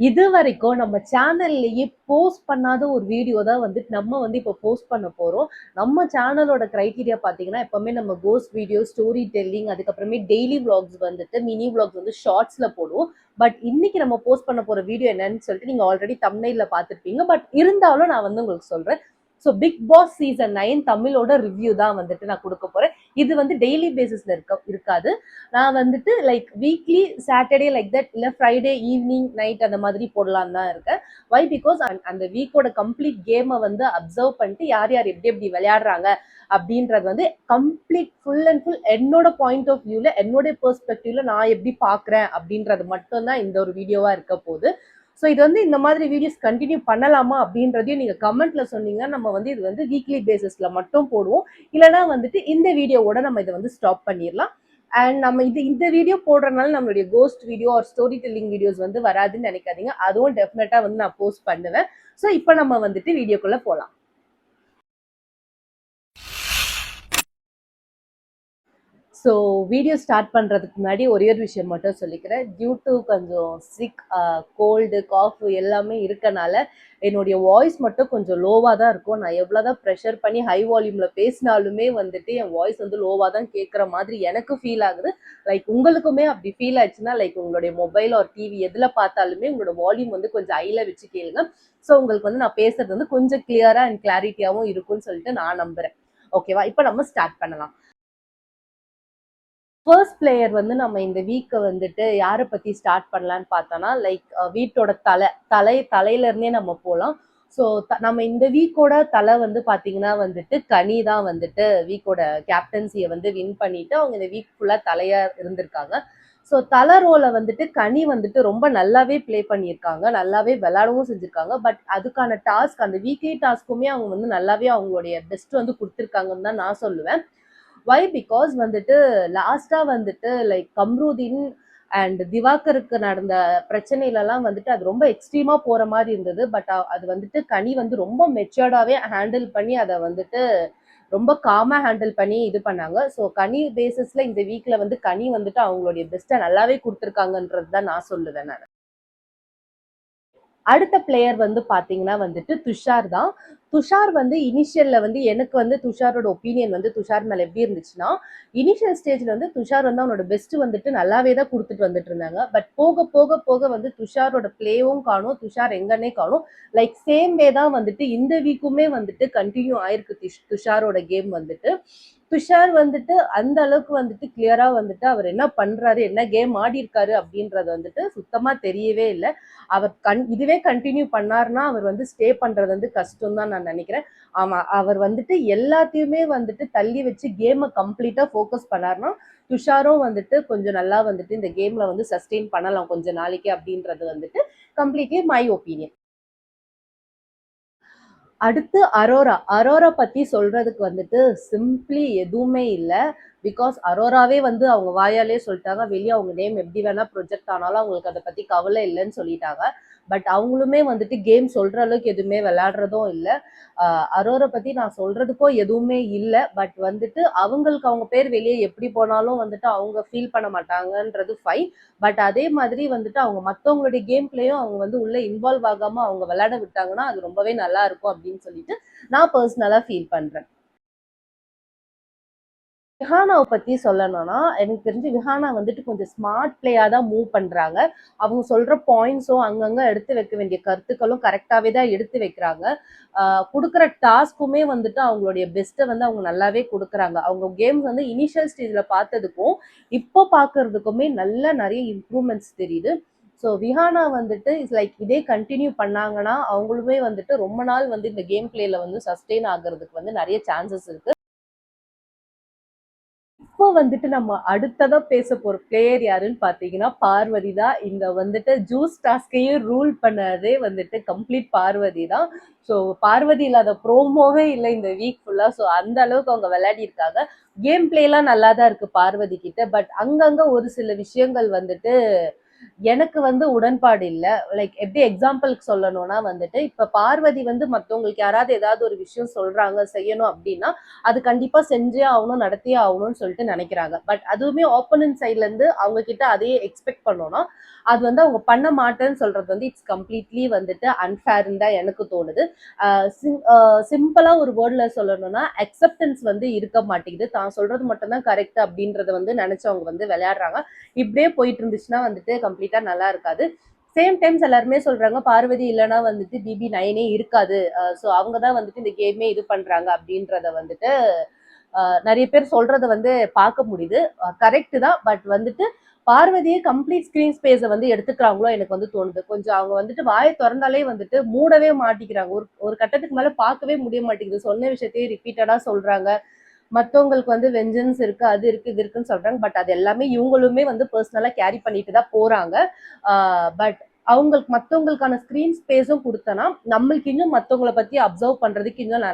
இது வரைக்கும் நம்ம சேனல்லயே போஸ்ட் பண்ணாத ஒரு வீடியோ தான் வந்துட்டு நம்ம வந்து இப்போ போஸ்ட் பண்ண போறோம். நம்ம சேனலோட கிரைட்டீரியா பார்த்தீங்கன்னா, எப்பவுமே நம்ம கோஸ்ட் வீடியோ, ஸ்டோரி டெல்லிங், அதுக்கப்புறமே டெய்லி விளாக்ஸ் வந்துட்டு மினி விளாக்ஸ் வந்து ஷார்ட்ஸ்ல போடுவோம். பட் இன்னைக்கு நம்ம போஸ்ட் பண்ண போற வீடியோ என்னன்னு சொல்லிட்டு நீங்க ஆல்ரெடி தம்ப்நெயில்ல பார்த்துருப்பீங்க. பட் இருந்தாலும் நான் வந்து உங்களுக்கு சொல்றேன். ஸோ பிக் பாஸ் சீசன் 9 தமிழோட ரிவ்யூ தான் வந்துட்டு நான் கொடுக்க போறேன். இது வந்து டெய்லி பேசிஸ்ல இருக்காது. நான் வந்துட்டு like weekly Saturday like that இல்லை ஃப்ரைடே ஈவினிங் நைட் அந்த மாதிரி போடலாம் தான் இருக்கேன். வை பிகாஸ் அந்த வீக்கோட கம்ப்ளீட் கேமை வந்து அப்சர்வ் பண்ணிட்டு யார் யார் எப்படி எப்படி விளையாடுறாங்க அப்படின்றது வந்து கம்ப்ளீட் ஃபுல் அண்ட் ஃபுல் என்னோட பாயிண்ட் ஆஃப் வியூல என்னோட பெர்ஸ்பெக்டிவ்ல நான் எப்படி பாக்குறேன் அப்படின்றது மட்டும் தான் இந்த ஒரு வீடியோவா இருக்க போகுது. ஸோ இது வந்து இந்த மாதிரி வீடியோஸ் கண்டினியூ பண்ணலாமா அப்படின்றதையும் நீங்க கமெண்ட்ல சொன்னீங்கன்னா நம்ம வந்து இது வந்து வீக்லி பேசிஸ்ல மட்டும் போடுவோம். இல்லைன்னா வந்துட்டு இந்த வீடியோவோட நம்ம இதை வந்து ஸ்டாப் பண்ணிடலாம். அண்ட் நம்ம இந்த வீடியோ போடுறதுனால நம்மளுடைய ghost video or storytelling videos வந்து வராதுன்னு நினைக்காதீங்க. அதுவும் டெஃபினட்டா வந்து நான் போஸ்ட் பண்ணுவேன். ஸோ இப்போ நம்ம வந்துட்டு வீடியோக்குள்ள போகலாம். ஸோ வீடியோ ஸ்டார்ட் பண்ணுறதுக்கு முன்னாடி ஒரே ஒரு விஷயம் மட்டும் சொல்லிக்கிறேன். டியூ டு கொஞ்சம் சிக், கோல்டு, காஃப் எல்லாமே இருக்கனால என்னுடைய வாய்ஸ் மட்டும் கொஞ்சம் லோவாக தான் இருக்கும். நான் எவ்வளோதான் ப்ரெஷர் பண்ணி ஹை வால்யூமில் பேசினாலுமே வந்துட்டு என் வாய்ஸ் வந்து லோவாக தான் கேட்குற மாதிரி எனக்கு ஃபீல் ஆகுது. லைக் உங்களுக்குமே அப்படி ஃபீல் ஆச்சுன்னா லைக் உங்களுடைய மொபைல் ஆர் டிவி எதில் பார்த்தாலுமே உங்களோட வால்யூம் வந்து கொஞ்சம் ஹையில் வச்சு கேளுங்க. ஸோ உங்களுக்கு வந்து நான் பேசுறது வந்து கொஞ்சம் கிளியராக அண்ட் கிளாரிட்டியாகவும் இருக்கும்னு சொல்லிட்டு நான் நம்புகிறேன். ஓகேவா? இப்போ நம்ம ஸ்டார்ட் பண்ணலாம். ஃபர்ஸ்ட் பிளேயர் வந்து நம்ம இந்த வீக்கை வந்துட்டு யாரை பத்தி ஸ்டார்ட் பண்ணலான்னு பார்த்தோம்னா லைக் வீட்டோட தலையில இருந்தே நம்ம போகலாம். ஸோ நம்ம இந்த வீக்கோட தலை வந்து பார்த்தீங்கன்னா வந்துட்டு கனி தான் வந்துட்டு வீக்கோட கேப்டன்சியை வந்து வின் பண்ணிட்டு அவங்க இந்த வீக் ஃபுல்லாக தலையா இருந்திருக்காங்க. ஸோ தலை ரோலை வந்துட்டு கனி வந்துட்டு ரொம்ப நல்லாவே ப்ளே பண்ணியிருக்காங்க, நல்லாவே விளையாடவும் செஞ்சிருக்காங்க. பட் அதுக்கான டாஸ்க் அந்த வீக்லி டாஸ்க்குமே அவங்க வந்து நல்லாவே அவங்களுடைய பெஸ்ட் வந்து கொடுத்துருக்காங்கன்னு தான் நான் சொல்லுவேன். வை பிகாஸ் வந்துட்டு லாஸ்டா வந்துட்டு லைக் கம்ருதீன் அண்ட் திவாகருக்கு நடந்த பிரச்சனையிலலாம் வந்துட்டு அது ரொம்ப எக்ஸ்ட்ரீமா போற மாதிரி இருந்தது. பட் அது வந்துட்டு கனி வந்து ரொம்ப மெச்சூர்டாவே ஹேண்டில் பண்ணி அதை வந்துட்டு ரொம்ப காமா ஹேண்டில் பண்ணி இது பண்ணாங்க. ஸோ கனி பேசிஸ்ல இந்த வீக்ல வந்து கனி வந்துட்டு அவங்களுடைய பெஸ்ட்டை நல்லாவே கொடுத்துருக்காங்கன்றது தான் நான் சொல்லுவேன் நான். அடுத்த பிளேயர் வந்து பாத்தீங்கன்னா வந்துட்டு துஷார் தான். துஷார் வந்து இனிஷியல்ல வந்து எனக்கு வந்து துஷாரோட ஒப்பீனியன் வந்து துஷார் மேல எப்படி இருந்துச்சுன்னா, இனிஷியல் ஸ்டேஜ்ல வந்து துஷார் வந்து அவனோட பெஸ்ட் வந்துட்டு நல்லாவே தான் கொடுத்துட்டு வந்துட்டு இருந்தாங்க. பட் போக போக போக வந்து துஷாரோட பிளேவும் காணும், துஷார் எங்கன்னே காணும். லைக் சேம் வே தான் வந்துட்டு இந்த வீக்குமே வந்துட்டு கண்டினியூ ஆயிருக்கு துஷாரோட கேம் வந்துட்டு. துஷார் வந்துட்டு அந்த அளவுக்கு வந்துட்டு கிளியரா வந்துட்டு அவர் என்ன பண்றாரு, என்ன கேம் ஆடி இருக்காரு அப்படின்றது வந்துட்டு சுத்தமா தெரியவே இல்லை. அவர் இதுவே கண்டினியூ பண்ணாருன்னா அவர் வந்து ஸ்டே பண்றது வந்து கஷ்டம் தான் நான் நினைக்கிறேன். ஆமா, அவர் வந்துட்டு எல்லாத்தையுமே வந்துட்டு தள்ளி வச்சு கேமை கம்ப்ளீட்டா ஃபோக்கஸ் பண்ணாருன்னா துஷாரும் வந்துட்டு கொஞ்சம் நல்லா வந்துட்டு இந்த கேம்ல வந்து சஸ்டெயின் பண்ணலாம் கொஞ்ச நாளைக்கு அப்படின்றது வந்துட்டு கம்ப்ளீட்லி மை ஒப்பீனியன். அடுத்து அரோரா பத்தி சொல்றதுக்கு வந்துட்டு சிம்பிளி எதுவுமே இல்லை. பிகாஸ் அரோராவே வந்து அவங்க வாயாலே சொல்லிட்டாங்க, வெளியே அவங்க நேம் எப்படி வேணா ப்ரொஜெக்ட் ஆனாலும் அவங்களுக்கு அதை பத்தி கவலை இல்லைன்னு சொல்லிட்டாங்க. பட் அவங்களுமே வந்துட்டு கேம் சொல்ற அளவுக்கு எதுவுமே விளையாடுறதும் இல்லை. அரோரா பத்தி நான் சொல்றதுக்கோ எதுவுமே இல்லை. பட் வந்துட்டு அவங்களுக்கு அவங்க பேர் வெளியே எப்படி போனாலும் வந்துட்டு அவங்க ஃபீல் பண்ண மாட்டாங்கன்றது ஃபைன். பட் அதே மாதிரி வந்துட்டு அவங்க மற்றவங்களுடைய கேம் பிளேயும் அவங்க வந்து உள்ள இன்வால்வ் ஆகாம அவங்க விளையாட விட்டாங்கன்னா அது ரொம்பவே நல்லா இருக்கும் அப்படின்னு சொல்லிட்டு நான் பர்சனலா ஃபீல் பண்றேன். விஹானாவை பத்தி சொல்லணும்னா எனக்கு தெரிஞ்சு விஹானா வந்துட்டு கொஞ்சம் ஸ்மார்ட் பிளேயா தான் மூவ் பண்றாங்க. அவங்க சொல்ற பாயிண்ட்ஸும் அங்கங்க எடுத்து வைக்க வேண்டிய கருத்துக்களும் கரெக்டாவே தான் எடுத்து வைக்கிறாங்க. கொடுக்குற டாஸ்க்குமே வந்துட்டு அவங்களுடைய பெஸ்ட்டை வந்து அவங்க நல்லாவே கொடுக்குறாங்க. அவங்க கேம்ஸ் வந்து இனிஷியல் ஸ்டேஜ்ல பார்த்ததுக்கும் இப்போ பார்க்கறதுக்குமே நல்ல நிறைய இம்ப்ரூவ்மெண்ட்ஸ் தெரியுது. ஸோ விஹானா வந்துட்டு இஸ் லைக் இதே கண்டினியூ பண்ணாங்கன்னா அவங்களுமே வந்துட்டு ரொம்ப நாள் வந்து இந்த கேம் பிளேல வந்து சஸ்டெயின் ஆகிறதுக்கு வந்து நிறைய சான்சஸ் இருக்கு. இப்போ வந்துட்டு நம்ம அடுத்ததா பேச போற பிளேயர் யாருன்னு பாத்தீங்கன்னா பார்வதி தான். இந்த வந்துட்டு ஜூஸ் டாஸ்கையும் ரூல் பண்ணதே வந்துட்டு கம்ப்ளீட் பார்வதி தான். ஸோ பார்வதி இல்லாத ப்ரோமோவே இல்லை இந்த வீக் ஃபுல்லா. ஸோ அந்த அளவுக்கு அவங்க விளையாடி இருக்காங்க. கேம் பிளே எல்லாம் நல்லா தான் இருக்கு பார்வதி கிட்ட. பட் அங்கங்க ஒரு சில விஷயங்கள் வந்துட்டு எனக்கு வந்து உடன்பாடு இல்ல. லைக் எப்படி எக்ஸாம்பிள்க்கு சொல்லணும்னா வந்துட்டு, இப்ப பார்வதி வந்து மத்தவங்களுக்கு யாராவது ஏதாவது ஒரு விஷயம் சொல்றாங்க, செய்யணும் அப்படின்னா, அது கண்டிப்பா செஞ்சே ஆகணும், நடத்தியே ஆகணும்னு சொல்லிட்டு நெனைக்கிறாங்க. பட் அதுவுமே ஆப்போனன்ட் சைட்ல இருந்து அவங்க கிட்ட அதையே எக்ஸ்பெக்ட் பண்ணோம்னா, அது வந்து அவங்க பண்ண மாட்டேன்னு சொல்றது வந்து இட்ஸ் கம்ப்ளீட்லி வந்துட்டு அன்ஃபேர்ன்னு தான் எனக்கு தோணுது. சிம்பிளா ஒரு வேர்ட்ல சொல்லணும்னா அக்செப்டன்ஸ் வந்து இருக்க மாட்டேங்குது. தான் சொல்றது மட்டும் தான் கரெக்ட் அப்படின்றத வந்து நினைச்சவங்க வந்து விளையாடுறாங்க. இப்படியே போயிட்டு இருந்துச்சுன்னா வந்துட்டு கம்ப்ளீட்டா நல்லா இருக்காது. சேம் டைம்ஸ் எல்லாருமே சொல்றாங்க பார்வதி இல்லைன்னா வந்துட்டு BB9 இருக்காது. ஸோ அவங்க தான் வந்துட்டு இந்த கேமே இது பண்றாங்க அப்படின்றத வந்துட்டு நிறைய பேர் சொல்றத வந்து பார்க்க முடியுது. கரெக்ட் தான். பட் வந்துட்டு பார்வதியே கம்ப்ளீட் ஸ்கிரீன் ஸ்பேஸை வந்து எடுத்துக்கிறாங்களோ எனக்கு வந்து தோணுது. கொஞ்சம் அவங்க வந்துட்டு வாயை திறந்தாலே வந்துட்டு மூடவே மாட்டிக்கிறாங்க. ஒரு ஒரு கட்டத்துக்கு மேல பார்க்கவே முடிய மாட்டேங்குது. சொன்ன விஷயத்தையே ரிப்பீட்டடா சொல்றாங்க. மத்தவங்களுக்கு வந்து வெஞ்சன்ஸ் இருக்கு, அது இருக்கு, இது இருக்குன்னு சொல்றாங்க. பட் அது எல்லாமே இவங்களுமே வந்து பர்சனலா கேரி பண்ணிட்டு தான் போறாங்க. பட் அவங்களுக்கு மத்தவங்களுக்கான ஸ்கிரீன் ஸ்பேஸும் கொடுத்தனா நம்மளுக்கு இன்னும் மத்தவங்கள பத்தி அப்சர்வ் பண்றதுக்கு இன்னும்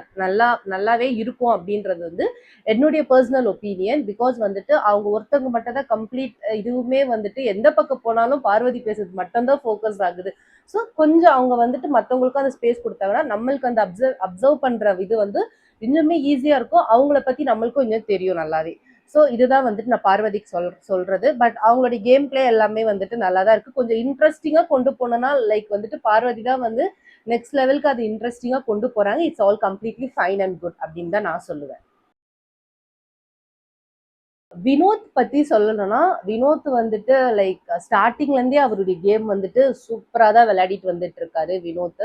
நல்லாவே இருக்கும் அப்படின்றது வந்து என்னுடைய பர்சனல் ஒப்பீனியன். பிகாஸ் வந்துட்டு அவங்க ஒருத்தவங்க மட்டும் தான் கம்ப்ளீட் இதுவுமே வந்துட்டு எந்த பக்கம் போனாலும் பார்வதி பேசுறது மட்டும்தான் ஃபோக்கஸ் ஆகுது. ஸோ கொஞ்சம் அவங்க வந்துட்டு மற்றவங்களுக்கும் அந்த ஸ்பேஸ் கொடுத்தாங்கன்னா நம்மளுக்கு அந்த அப்சர்வ் பண்ற இது வந்து இன்னுமே ஈஸியா இருக்கும். அவங்கள பத்தி நம்மளுக்கும் இன்னும் தெரியும் நல்லாவே. ஸோ இதுதான் வந்துட்டு நான் பார்வதிக்கு சொல்றது. பட் அவங்களுடைய கேம் பிளே எல்லாமே வந்துட்டு நல்லா தான் இருக்கு. கொஞ்சம் இன்ட்ரெஸ்டிங்கா கொண்டு போனோம்னா லைக் வந்துட்டு பார்வதி தான் வந்து நெக்ஸ்ட் லெவலுக்கு அது இன்ட்ரெஸ்டிங்கா கொண்டு போறாங்க. It's all completely fine and good அப்படின்னு தான் நான் சொல்லுவேன். வினோத் பத்தி சொல்லணும்னா வினோத் வந்துட்டு லைக் ஸ்டார்டிங்ல இருந்தே அவருடைய கேம் வந்துட்டு சூப்பரா தான் விளையாடிட்டு வந்துட்டு இருக்காரு வினோத்.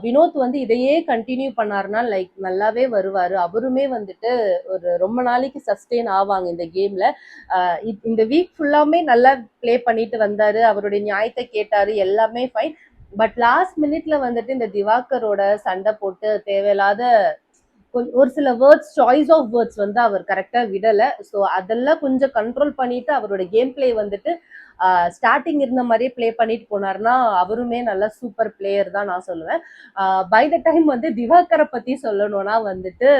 வினோத் வந்து இதையே கண்டினியூ பண்ணாருன்னா லைக் நல்லாவே வருவாரு. அவருமே வந்துட்டு ஒரு ரொம்ப நாளைக்கு சஸ்டெயின் ஆவாங்க இந்த கேம்ல. இந்த வீக் ஃபுல்லாமே நல்லா பிளே பண்ணிட்டு வந்தாரு. அவருடைய நியாயத்தை கேட்டாரு, எல்லாமே ஃபைன். பட் லாஸ்ட் மினிட்ல வந்துட்டு இந்த திவாகரோட சண்டை போட்டு தேவையில்லாத ஒரு சில வேர்ட்ஸ் சாய்ஸ் ஆஃப் வேர்ட்ஸ் வந்து அவர் கரெக்டா விடல. ஸோ அதெல்லாம் கொஞ்சம் கண்ட்ரோல் பண்ணிட்டு அவரோட கேம் பிளே வந்துட்டு ஸ்டார்டிங் இருந்த மாதிரியே பிளே பண்ணிட்டு போனாருன்னா அவருமே நல்ல சூப்பர் பிளேயர் தான் நான் சொல்லுவேன். பை த டைம் வந்து திவாகரை பத்தி சொல்லணும்னா வந்துட்டு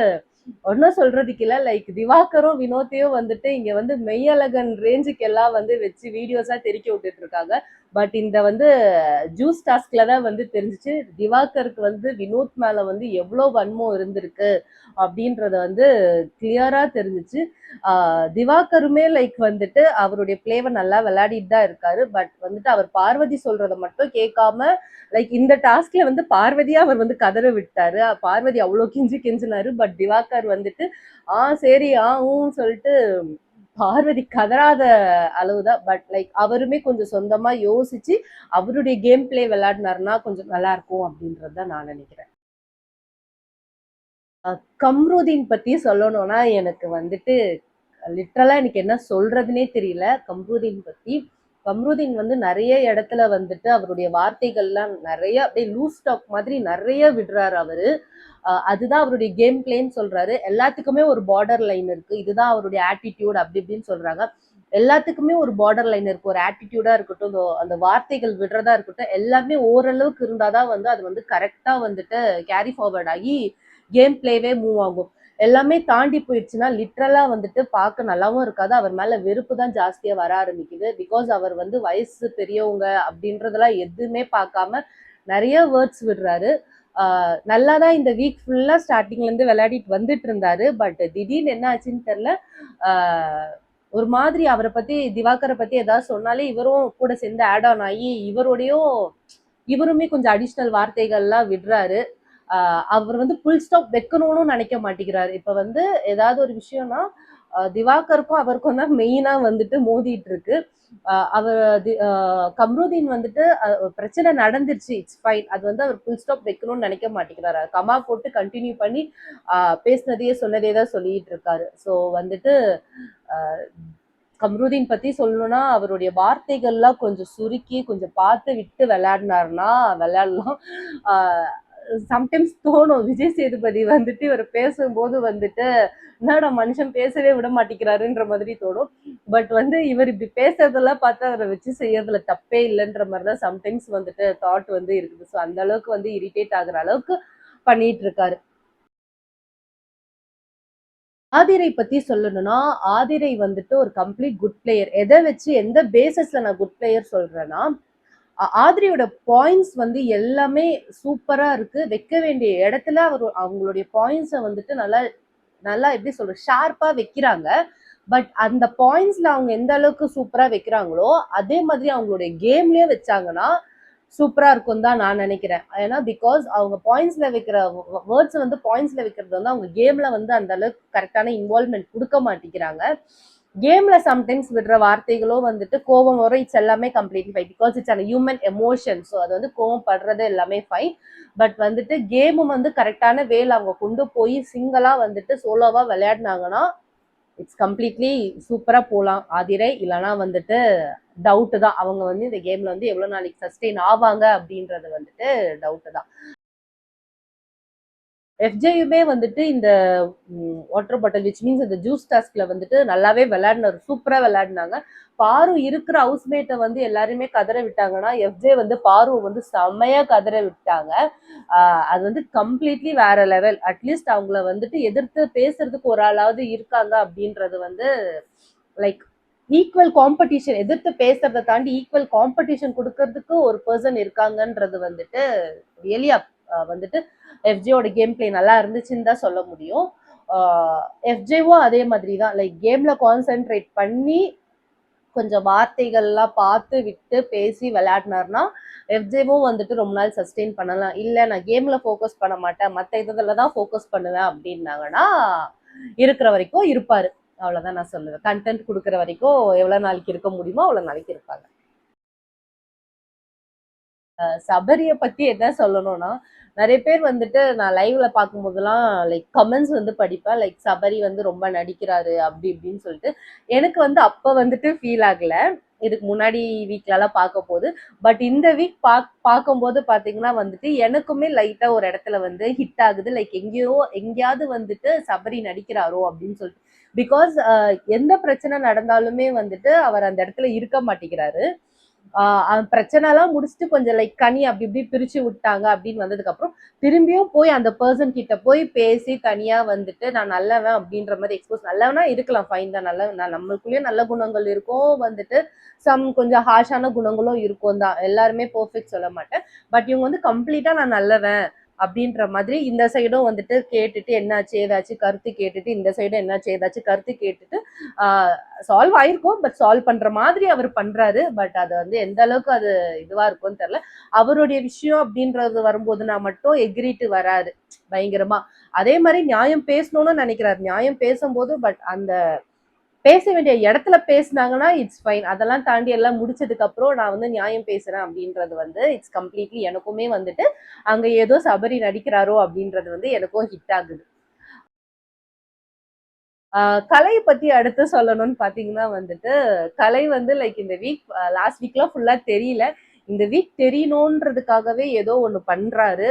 ஒன்னும் சொல்றதுக்கு இல்ல. லைக் திவாகரும் வினோத்தையும் வந்துட்டு இங்க வந்து மெய்யழகன் ரேஞ்சுக்கு எல்லாம் வந்து வச்சு வீடியோஸா தெறிக்க விட்டுட்டு இருக்காங்க. பட் இந்த வந்து ஜூஸ் டாஸ்க்ல தான் வந்து தெரிஞ்சிச்சு திவாகருக்கு வந்து வினோத் மேல வந்து எவ்வளவு வன்மம் இருந்திருக்கு அப்படின்றத வந்து கிளியரா தெரிஞ்சிச்சு. திவாகருமே லைக் வந்துட்டு அவருடைய பிளேவை நல்லா விளையாடிட்டு தான் இருக்காரு. பட் வந்துட்டு அவர் பார்வதி சொல்றதை மட்டும் கேட்காம லைக் இந்த டாஸ்க்ல வந்து பார்வதியா அவர் வந்து கதற விட்டாரு. பார்வதி அவ்வளோ கெஞ்சினாரு. பட் திவாகர் வந்துட்டு சரி சொல்லிட்டு பார்வதி கதறாத அளவுதான். பட் லைக் அவருமே கொஞ்சம் சொந்தமா யோசிச்சு அவருடைய கேம் பிளே விளையாடினாருன்னா கொஞ்சம் நல்லா இருக்கும் அப்படின்றத நான் நினைக்கிறேன். கம்ருதீன் பத்தி சொல்லணும்னா எனக்கு வந்துட்டு லிட்ரலா எனக்கு என்ன சொல்றதுனே தெரியல கம்ருதீன் பத்தி. கம்ருதீன் வந்து நிறைய இடத்துல வந்துட்டு அவருடைய வார்த்தைகள்லாம் நிறைய அப்படியே லூஸ் டாக் மாதிரி நிறைய விடுறாரு அவரு. அதுதான் அவருடைய கேம் பிளேன்னு சொல்றாரு. எல்லாத்துக்குமே ஒரு பார்டர் லைன் இருக்கு. இதுதான் அவருடைய ஆட்டிடியூட் அப்படி இப்படின்னு சொல்றாங்க. எல்லாத்துக்குமே ஒரு பார்டர் லைன் இருக்கு. ஒரு ஆட்டிடியூடா இருக்கட்டும், அந்த வார்த்தைகள் விடுறதா இருக்கட்டும், எல்லாமே ஓரளவுக்கு இருந்தாதான் வந்து அது வந்து கரெக்டா வந்துட்டு கேரி ஃபார்வர்ட் ஆகி கேம் பிளேவே மூவ் ஆகும். எல்லாமே தாண்டி போயிடுச்சுன்னா லிட்ரலா வந்துட்டு பார்க்க நல்லாவும் இருக்காது. அவர் மேல வெறுப்பு தான் ஜாஸ்தியா வர ஆரம்பிக்குது. பிகாஸ் அவர் வந்து வயசு பெரியவங்க அப்படின்றதெல்லாம் எதுவுமே பார்க்காம நிறைய வேர்ட்ஸ் விடுறாரு. நல்லாதான் இந்த வீக் ஃபுல்லா ஸ்டார்டிங்ல இருந்து விளையாடிட்டு வந்துட்டு இருந்தாரு. பட் திடீர்னு என்ன ஆச்சுன்னு தெரியல. ஒரு மாதிரி அவரை பத்தி திவாகரை பத்தி ஏதாவது சொன்னாலே இவரும் கூட சேர்ந்து ஆட் ஆன் ஆகி இவருமே கொஞ்சம் அடிஷ்னல் வார்த்தைகள்லாம் விடுறாரு. அவர் வந்து புல் ஸ்டாப் வைக்கணும்னு நினைக்க மாட்டேங்கிறாரு. இப்ப வந்து ஏதாவது ஒரு விஷயம்னா திவாகருக்கும் அவருக்கும் தான் மெயினா வந்துட்டு மோதிட்டு இருக்கு. அவர் கம்ருதீன் வந்துட்டு பிரச்சனை நடந்துருச்சு, இட்ஸ் ஃபைன். அது வந்து அவர் புல் ஸ்டாப் வைக்கணும்னு நினைக்க மாட்டேங்கிறாரு. கமா போட்டு கண்டினியூ பண்ணி பேசினதையே சொன்னதே தான் சொல்லிட்டு இருக்காரு. ஸோ வந்துட்டு கம்ருதீன் பத்தி சொல்லணும்னா அவருடைய வார்த்தைகள்லாம் கொஞ்சம் சுருக்கி கொஞ்சம் பார்த்து விட்டு விளையாடினாருன்னா விளையாடலாம். சம்டைம்ஸ் தோணும் விஜய் சேதுபதி வந்துட்டு இவர் பேசும்போது வந்துட்டு என்னடா மனுஷன் பேசவே விட மாட்டேங்கிறாருன்ற மாதிரி தோணும். பட் வந்து இவர் இப்படி பேசுறதெல்லாம் பார்த்து அவரை வச்சு செய்யறதுல தப்பே இல்லைன்ற மாதிரிதான் சம்டைம்ஸ் வந்துட்டு தாட் வந்து இருக்குது. ஸோ அந்த அளவுக்கு வந்து இரிட்டேட் ஆகுற அளவுக்கு பண்ணிட்டு இருக்காரு. ஆதிரை பத்தி சொல்லணும்னா, ஆதிரை வந்துட்டு ஒரு கம்ப்ளீட் குட் பிளேயர். எத வச்சு எந்த பேசிஸ்ல நான் குட் பிளேயர் சொல்றேன்னா, ஆதிரியோட பாயிண்ட்ஸ் வந்து எல்லாமே சூப்பரா இருக்கு. வைக்க வேண்டிய இடத்துல அவங்களுடைய பாயிண்ட்ஸ வந்துட்டு நல்லா நல்லா எப்படி சொல்றது? ஷார்ப்பா வைக்கிறாங்க. பட் அந்த பாயிண்ட்ஸ்ல அவங்க எந்த அளவுக்கு சூப்பரா வைக்கிறாங்களோ, அதே மாதிரி அவங்களுடைய கேம்லயும் வச்சாங்கன்னா, சூப்பரா இருக்கும் தான் நான் நினைக்கிறேன். ஏன்னா பிகாஸ் அவங்க பாயிண்ட்ஸ்ல வைக்கிற வேர்ட்ஸ் வந்து பாயிண்ட்ஸ்ல வைக்கிறது வந்து அவங்க கேம்ல வந்து அந்த அளவுக்கு கரெக்டான இன்வால்வ்மெண்ட் கொடுக்க மாட்டேங்கிறாங்க. கேம்ல சம்டைம்ஸ் விடுற வார்த்தைகளோ வந்துட்டு கோபம் வரும். இட்ஸ் எல்லாமே completely fine because it's an human emotion. So அது வந்து கோவம் படுறது எல்லாமே ஃபைன். பட் வந்துட்டு கேமும் வந்து கரெக்டான வேல அவங்க கொண்டு போய் சிங்கிளா வந்துட்டு சோலோவா விளையாடினாங்கன்னா இட்ஸ் கம்ப்ளீட்லி சூப்பரா போலாம் ஆதிரை. இல்லைன்னா வந்துட்டு டவுட் தான் அவங்க வந்து இந்த கேம்ல வந்து எவ்வளவு நாளைக்கு சஸ்டெயின் ஆவாங்க அப்படின்றது வந்துட்டு டவுட் தான். எஃப்ஜேயுமே வந்துட்டு இந்த வாட்டர் பாட்டில் விச் மீன்ஸ் இந்த ஜூஸ் டாஸ்க்ல வந்துட்டு நல்லாவே விளையாடினாரு, சூப்பரா விளையாடினாங்க. பாரு இருக்கிற ஹவுஸ்மேட்டை வந்து எல்லாருமே கதற விட்டாங்கன்னா எஃப்ஜே வந்து பாருவை வந்து செம்மையா கதற விட்டாங்க. அது வந்து கம்ப்ளீட்லி வேற லெவல். அட்லீஸ்ட் அவங்கள வந்துட்டு எதிர்த்து பேசுறதுக்கு ஒரு ஆளாவது இருக்காங்க அப்படின்றது வந்து லைக் ஈக்குவல் காம்படிஷன், எதிர்த்து பேசுறதை தாண்டி ஈக்குவல் காம்படிஷன் கொடுக்கறதுக்கு ஒரு பர்சன் இருக்காங்கன்றது வந்துட்டு ரியலி வந்துட்டு எஃப்ஜேயோட கேம் பிளே நல்லா இருந்துச்சுன்னு தான் சொல்ல முடியும். எஃப்ஜேவும் அதே மாதிரி தான் லைக் கேம்ல கான்சென்ட்ரேட் பண்ணி கொஞ்சம் வார்த்தைகள்லாம் பார்த்து விட்டு பேசி விளையாடினார்னா எஃப்ஜேவும் வந்துட்டு ரொம்ப நாள் சஸ்டெயின் பண்ணலாம். இல்லை நான் கேம்ல ஃபோக்கஸ் பண்ண மாட்டேன், மற்ற இதுல தான் ஃபோக்கஸ் பண்ணுவேன் அப்படின்னாங்கன்னா இருக்கிற வரைக்கும் இருப்பாரு. அவ்வளவுதான் நான் சொல்லுவேன். கண்டென்ட் கொடுக்குற வரைக்கும் எவ்வளவு நாளைக்கு இருக்க முடியுமோ அவ்வளவு நாளைக்கு இருப்பாங்க. சபரிய பத்தி என்ன சொல்லணும்னா, நிறைய பேர் வந்துட்டு நான் லைவ்ல பார்க்கும்போதெல்லாம் லைக் கமெண்ட்ஸ் வந்து படிப்பேன். லைக் சபரி வந்து ரொம்ப நடிக்கிறாரு அப்படி இப்படின்னு சொல்லிட்டு. எனக்கு வந்து அப்ப வந்துட்டு ஃபீல் ஆகல. இதுக்கு முன்னாடி வீக்லலாம் பார்க்க போது. பட் இந்த வீக் பார்க்கும்போது பார்த்தீங்கன்னா வந்துட்டு எனக்குமே லைட்டா ஒரு இடத்துல வந்து ஹிட் ஆகுது. லைக் எங்கேயாவது வந்துட்டு சபரி நடிக்கிறாரோ அப்படின்னு சொல்லிட்டு. பிகாஸ் எந்த பிரச்சனை நடந்தாலுமே வந்துட்டு அவர் அந்த இடத்துல இருக்க மாட்டேங்கிறாரு. பிரச்சனை எல்லாம் முடிச்சுட்டு கொஞ்சம் லைக் கனி அப்படி இப்படி பிரிச்சு விட்டாங்க அப்படின்னு வந்ததுக்கு அப்புறம் திரும்பியும் போய் அந்த பர்சன் கிட்ட போய் பேசி தனியா வந்துட்டு நான் நல்லவன் அப்படின்ற மாதிரி எக்ஸ்போஸ். நல்லவனா இருக்கலாம், ஃபைன் தான், நல்ல நம்மளுக்குள்ளேயே நல்ல குணங்கள் இருக்கும் வந்துட்டு, கொஞ்சம் ஹாஷான குணங்களும் இருக்கும் தான், எல்லாருமே பெர்ஃபெக்ட் சொல்ல மாட்டேன். பட் இவங்க வந்து கம்ப்ளீட்டா நான் நல்லவன் அப்படின்ற மாதிரி இந்த சைடும் வந்துட்டு கேட்டுட்டு என்னாச்சு ஏதாச்சு கருத்து கேட்டுட்டு, இந்த சைடும் என்னாச்சு ஏதாச்சு கருத்து கேட்டுட்டு சால்வ் ஆயிருக்கும். பட் சால்வ் பண்ற மாதிரி அவர் பண்றாரு. பட் அது வந்து எந்த அளவுக்கு அது இதுவா இருக்கும்னு தெரியல. அவருடைய விஷயம் அப்படின்றது வரும்போதுனா மட்டும் எகிரிட்டு வராது பயங்கரமா. அதே மாதிரி நியாயம் பேசணும்னு நினைக்கிறாரு, நியாயம் பேசும்போது பட் அந்த பேச வேண்டிய இடத்துல பேசினாங்கன்னா இட்ஸ் ஃபைன். அதெல்லாம் தாண்டி எல்லாம் முடிச்சதுக்கு அப்புறம் நான் வந்து நியாயம் பேசுறேன் அப்படின்றது வந்து இட்ஸ் கம்ப்ளீட்லி எனக்குமே வந்துட்டு அங்க ஏதோ சபரி நடிக்கிறாரோ அப்படின்றது வந்து எனக்கும் ஹிட் ஆகுது. கலையை பத்தி அடுத்து சொல்லணும்னு பாத்தீங்கன்னா வந்துட்டு கலை வந்து லைக் இந்த வீக் லாஸ்ட் வீக்லாம் ஃபுல்லா தெரியல. இந்த வீக் தெரியணுன்றதுக்காகவே ஏதோ ஒண்ணு பண்ணாரு.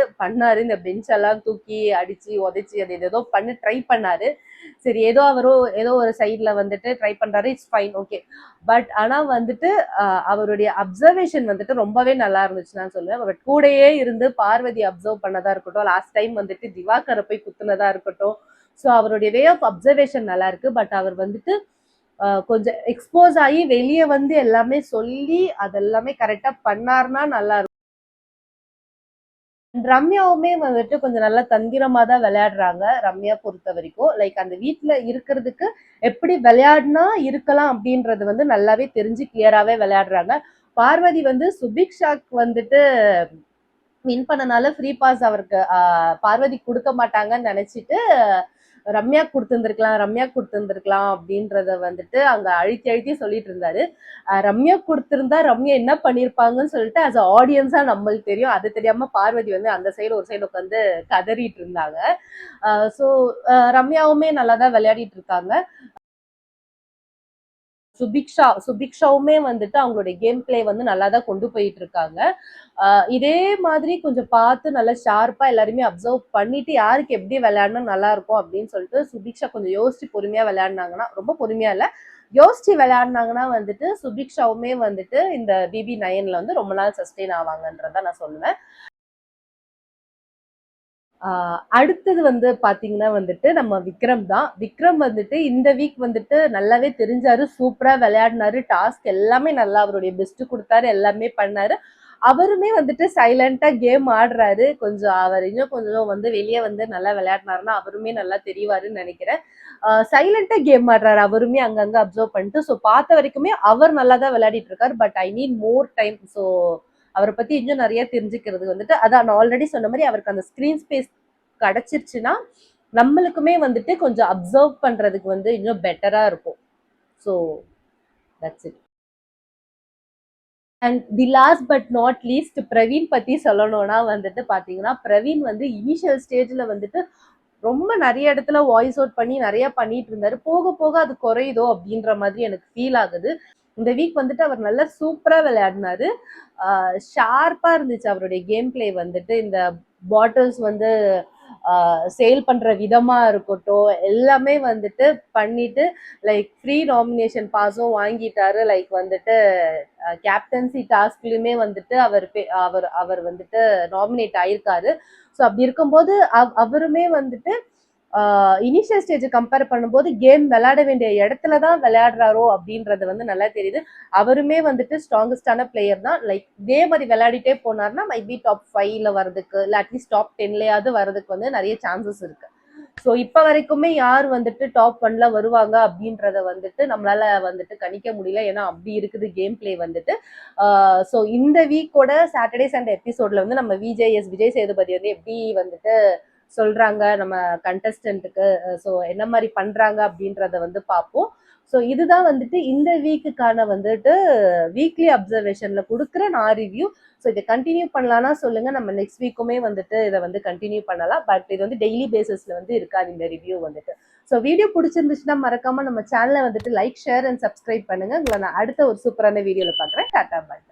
இந்த பெஞ்ச் எல்லாம் தூக்கி அடிச்சு உதைச்சு அது ஏதோ பண்ணி ட்ரை பண்ணாரு. சரி ஏதோ ஏதோ ஒரு சைட்ல வந்துட்டு ட்ரை பண்றாரு, இட்ஸ் ஃபைன், ஓகே. பட் ஆனா வந்துட்டு அவருடைய அப்சர்வேஷன் வந்துட்டு ரொம்பவே நல்லா இருந்துச்சு நான் சொல்லுவேன். பட் கூடயே இருந்து பார்வதி அப்சர்வ் பண்ணதா இருக்கட்டும், லாஸ்ட் டைம் வந்துட்டு திவாகரை போய் குத்துனதா இருக்கட்டும். ஸோ அவருடைய வே ஆஃப் அப்சர்வேஷன் நல்லா இருக்கு. பட் அவர் வந்துட்டு கொஞ்சம் எக்ஸ்போஸ் ஆகி வெளியே வந்து எல்லாமே சொல்லி அதெல்லாமே கரெக்டா பண்ணாருன்னா நல்லா இருக்கும். ரம்யாவுமே வந்துட்டு கொஞ்சம் நல்லா தந்திரமா தான் விளையாடுறாங்க. ரம்யா பொறுத்த வரைக்கும் லைக் அந்த வீட்டுல இருக்கிறதுக்கு எப்படி விளையாடினா இருக்கலாம் அப்படின்றது வந்து நல்லாவே தெரிஞ்சு கிளியராவே விளையாடுறாங்க. பார்வதி வந்து சுபிக்ஷாக்கு வந்துட்டு வின் பண்ணனால ஃப்ரீ பாஸ் அவருக்கு பார்வதி கொடுக்க மாட்டாங்கன்னு நினைச்சிட்டு ரம்யா கொடுத்துருந்துருக்கலாம் அப்படின்றத வந்துட்டு அங்க அழுத்தி அழுத்தி சொல்லிட்டு இருந்தாரு. ரம்யா கொடுத்திருந்தா ரம்யா என்ன பண்ணிருப்பாங்கன்னு சொல்லிட்டு அஸ் ஆடியன்ஸா நம்மளுக்கு தெரியும். அது தெரியாம பார்வதி வந்து அந்த சைடு ஒரு சைடு உட்காந்து கதறிட்டு இருந்தாங்க. ஸோ ரம்யாவுமே நல்லா தான் விளையாடிட்டு இருக்காங்க. சுபிக்ஷாவுமே வந்துட்டு அவங்களுடைய கேம் பிளே வந்து நல்லா தான் கொண்டு போயிட்டு இருக்காங்க. இதே மாதிரி கொஞ்சம் பார்த்து நல்லா ஷார்ப்பா எல்லாருமே அப்சர்வ் பண்ணிட்டு யாருக்கு எப்படி விளையாடணும் நல்லா இருக்கும் அப்படின்னு சொல்லிட்டு சுபிக்ஷா கொஞ்சம் யோசிச்சு பொறுமையா விளையாடினாங்கன்னா, ரொம்ப பொறுமையா இல்ல, யோசிச்சு விளையாடினாங்கன்னா வந்துட்டு சுபிக்ஷாவுமே வந்துட்டு இந்த BB9ல வந்து ரொம்ப நாள் சஸ்டெயின் ஆவாங்கன்றதான் நான் சொல்லுவேன். அடுத்தது வந்து பாத்தீங்கன்னா வந்துட்டு நம்ம விக்ரம் தான். விக்ரம் வந்துட்டு இந்த வீக் வந்துட்டு நல்லாவே தெரிஞ்சாரு. சூப்பரா விளையாடினாரு. டாஸ்க் எல்லாமே நல்லா அவருடைய பெஸ்ட் குடுத்தாரு. எல்லாமே பண்ணாரு. அவருமே வந்துட்டு சைலண்டா கேம் ஆடுறாரு. கொஞ்சம் அவர் இன்னும் கொஞ்சம் வந்து வெளியே வந்து நல்லா விளையாடினாருன்னா அவருமே நல்லா தெரிவாருன்னு நினைக்கிறேன். சைலண்டா கேம் ஆடுறாரு. அவருமே அங்கங்க அப்சர்வ் பண்ணிட்டு. ஸோ பார்த்த வரைக்குமே அவர் நல்லா தான் விளையாடிட்டு இருக்காரு. But I need more time. So அவரை பத்தி இன்னும் நிறைய தெரிஞ்சுக்கிறது வந்துட்டு அதான் நான் ஆல்ரெடி சொன்ன மாதிரி அவருக்கு அந்த ஸ்கிரீன் ஸ்பேஸ் கிடைச்சிருச்சுன்னா நம்மளுக்குமே வந்துட்டு கொஞ்சம் அப்சர்வ் பண்றதுக்கு வந்து இன்னும் பெட்டரா இருக்கும். So that's it. And the last but not least Praveen பத்தி சொல்லணும்னா வந்துட்டு பாத்தீங்கன்னா பிரவீன் வந்து இனிஷியல் ஸ்டேஜ்ல வந்துட்டு ரொம்ப நிறைய இடத்துல வாய்ஸ் அவுட் பண்ணி நிறைய பண்ணிட்டு இருந்தாரு. போக போக அது குறையுதோ அப்படின்ற மாதிரி எனக்கு ஃபீல் ஆகுது. இந்த வீக் வந்துட்டு அவர் நல்லா சூப்பரா விளையாடினாரு. ஷார்ப்பா இருந்துச்சு அவருடைய கேம் பிளே வந்துட்டு. இந்த பாட்டில்ஸ் வந்து சேல் பண்ற விதமா இருக்கட்டும் எல்லாமே வந்துட்டு பண்ணிட்டு லைக் ஃப்ரீ நாமினேஷன் பாஸும் வாங்கிட்டாரு. லைக் வந்துட்டு கேப்டன்சி டாஸ்க்லயுமே வந்துட்டு அவர் அவர் வந்துட்டு நாமினேட் ஆயிருக்காரு. ஸோ அப்படி இருக்கும்போது அவருமே வந்துட்டு இனிஷியல் ஸ்டேஜ் கம்பேர் பண்ணும்போது கேம் விளையாட வேண்டிய இடத்துல தான் விளையாடுறாரோ அப்படின்றது வந்து நல்லா தெரியுது. அவருமே வந்துட்டு ஸ்ட்ராங்கஸ்டான பிளேயர் தான். லைக் இதே மாதிரி விளையாடிட்டே போனார்னா மைபி டாப் 5ல வரதுக்கு இல்லை அட்லீஸ்ட் டாப் 10லயாவது வரதுக்கு வந்து நிறைய சான்சஸ் இருக்கு. ஸோ இப்போ வரைக்குமே யார் வந்துட்டு டாப் 1ல வருவாங்க அப்படின்றத வந்துட்டு நம்மளால வந்துட்டு கணிக்க முடியல. ஏன்னா அப்படி இருக்குது கேம் பிளே வந்துட்டு. ஸோ இந்த வீக்கோட சாட்டர்டே சண்டே எபிசோட்ல வந்து நம்ம விஜய் சேதுபதி வந்து எப்படி வந்துட்டு சொல்றாங்க நம்ம கண்டஸ்டன்ட்டுக்கு. ஸோ என்ன மாதிரி பண்றாங்க அப்படின்றத வந்து பார்ப்போம். ஸோ இதுதான் வந்துட்டு இந்த வீக்குக்கான வந்துட்டு வீக்லி அப்சர்வேஷன்ல கொடுக்குற நான் ரிவ்யூ. ஸோ இதை கண்டினியூ பண்ணலாம்னா சொல்லுங்க. நம்ம நெக்ஸ்ட் வீக்குமே வந்துட்டு இதை வந்து கண்டினியூ பண்ணலாம். பட் இது வந்து டெய்லி பேசிஸ்ல வந்து இருக்காது இந்த ரிவ்யூ வந்துட்டு. ஸோ வீடியோ பிடிச்சிருந்துச்சுன்னா மறக்காம நம்ம சேனலை வந்துட்டு லைக் ஷேர் அண்ட் சப்ஸ்கிரைப் பண்ணுங்க. உங்களை நான் அடுத்த ஒரு சூப்பரான வீடியோல பார்க்குறேன். டாடா பாய்.